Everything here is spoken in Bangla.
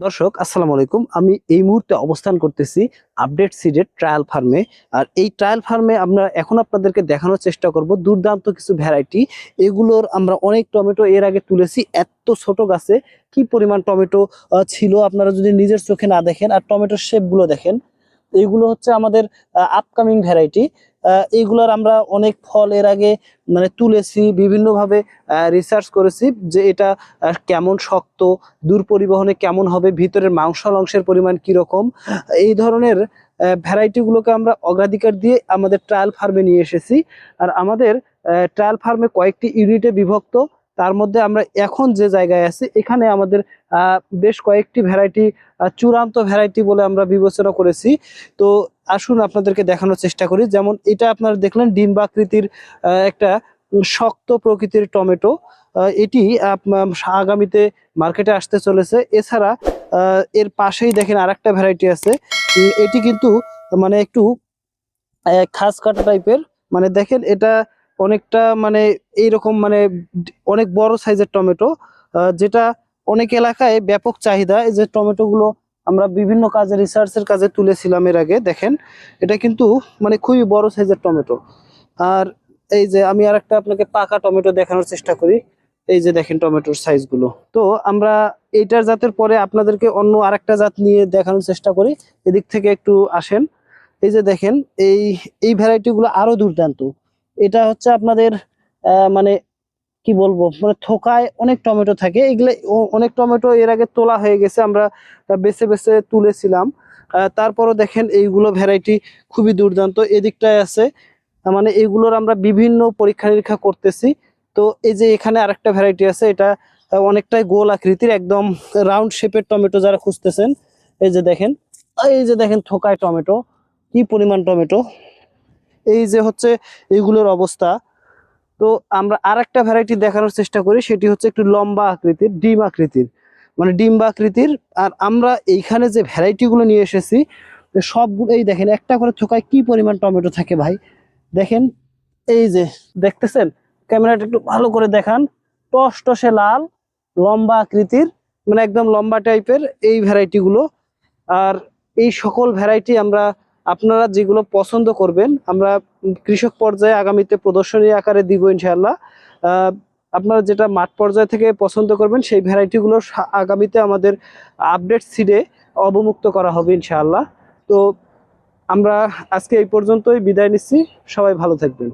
দর্শক আসসালামু আলাইকুম। আমি এই মুহূর্তে অবস্থান করতেছি আপডেট সিডের ট্রায়াল ফার্মে। আর এই ট্রায়াল ফার্মে আমরা এখন আপনাদেরকে দেখানোর চেষ্টা করব দুর্দান্ত কিছু ভ্যারাইটি। এগুলোর আমরা অনেক টমেটো এর আগে তুলেছি। এত ছোট গাছে কি পরিমাণ টমেটো ছিল আপনারা যদি নিজের চোখে না দেখেন। আর টমেটোর শেপগুলো দেখেন, এইগুলো হচ্ছে আমাদের আপকামিং ভ্যারাইটি। এইগুলোর আমরা অনেক ফল এর আগে মানে তুলেছি, বিভিন্নভাবে রিসার্চ করেছি যে এটা কেমন শক্ত, দূর পরিবহনে কেমন হবে, ভিতরের মাংসের পরিমাণ কিরকম। এই ধরনের ভ্যারাইটিগুলোকে আমরা অগ্রাধিকার দিয়ে আমাদের ট্রায়াল ফার্মে নিয়ে এসেছি। আর আমাদের ট্রায়াল ফার্মে কয়েকটি ইউনিটে বিভক্ত। তার মধ্যে আমরা এখন যে জায়গায় আছি এখানে আমাদের বেশ কয়েকটি ভ্যারাইটি চূড়ান্ত ভ্যারাইটি বলে আমরা বিবেচনা করেছি। তো আসুন আপনাদেরকে দেখানোর চেষ্টা করি। যেমন এটা আপনারা দেখলেন ডিম্বাকৃতির একটা শক্ত প্রকৃতির টমেটো। এটি আগামীতে মার্কেটে আসতে চলেছে। এছাড়া এর পাশেই দেখেন আরেকটা ভ্যারাইটি আছে। এটি কিন্তু মানে একটু খাস কাটা টাইপের, মানে দেখেন এটা অনেকটা মানে এইরকম মানে অনেক বড় সাইজের টমেটো, যেটা অনেক এলাকায় ব্যাপক চাহিদা। এই যে টমেটো গুলো আমরা বিভিন্ন কাজে রিসার্চের কাজে তুলেছিলাম এর আগে, দেখেন এটা কিন্তু মানে খুবই বড় সাইজের টমেটো। আর এই যে আমি আরেকটা আপনাকে পাকা টমেটো দেখানোর চেষ্টা করি। এই যে দেখেন টমেটোর সাইজ গুলো। তো আমরা এইটার জাতের পরে আপনাদেরকে অন্য আরেকটা জাত নিয়ে দেখানোর চেষ্টা করি। এদিক থেকে একটু আসেন। এই যে দেখেন এই এই ভ্যারাইটি গুলো আরো দুর্দান্ত। এটা হচ্ছে আপনাদের মানে কি বলবো, মানে থোকায় অনেক টমেটো থাকে। এগুলো অনেক টমেটো এর আগে তোলা হয়ে গেছে, আমরা বেছে বেছে তুলেছিলাম। তারপরও দেখেন এইগুলো ভ্যারাইটি খুবই দুর্দান্ত। এদিকটায় আছে, মানে এগুলোর আমরা বিভিন্ন পরীক্ষা নিরীক্ষা করতেছি। তো এই যে এখানে আরেকটা ভ্যারাইটি আছে, এটা অনেকটাই গোল আকৃতির, একদম রাউন্ড শেপের টমেটো যারা খুঁজতেছেন। এই যে দেখেন থোকায় টমেটো, কি পরিমাণ টমেটো। এই যে হচ্ছে এইগুলোর অবস্থা। তো আমরা আরেকটা ভ্যারাইটি দেখানোর চেষ্টা করি, সেটি হচ্ছে একটু লম্বা আকৃতির, ডিম আকৃতির, মানে ডিম্বা আকৃতির। আর আমরা এইখানে যে ভ্যারাইটি গুলো নিয়ে এসেছি সবগুলো এই দেখেন একটা করে থোকায় কি পরিমাণ টমেটো থাকে ভাই। দেখেন এই যে দেখতেছেন, ক্যামেরাটা একটু ভালো করে দেখান, টসটসে লাল, লম্বা আকৃতির, মানে একদম লম্বা টাইপের এই ভ্যারাইটি গুলো। আর এই সকল ভ্যারাইটি আমরা আপনারা যেগুলো পছন্দ করবেন আমরা কৃষক পর্যায়ে আগামীতে প্রদর্শনী আকারে দিব ইনশাআল্লাহ। আপনারা যেটা মাঠ পর্যায় থেকে পছন্দ করবেন সেই ভ্যারাইটিগুলো আগামীতে আমাদের আপডেট সিডে অবমুক্ত করা হবে ইনশাআল্লাহ। তো আমরা আজকে এই পর্যন্তই বিদায় নিচ্ছি। সবাই ভালো থাকবেন।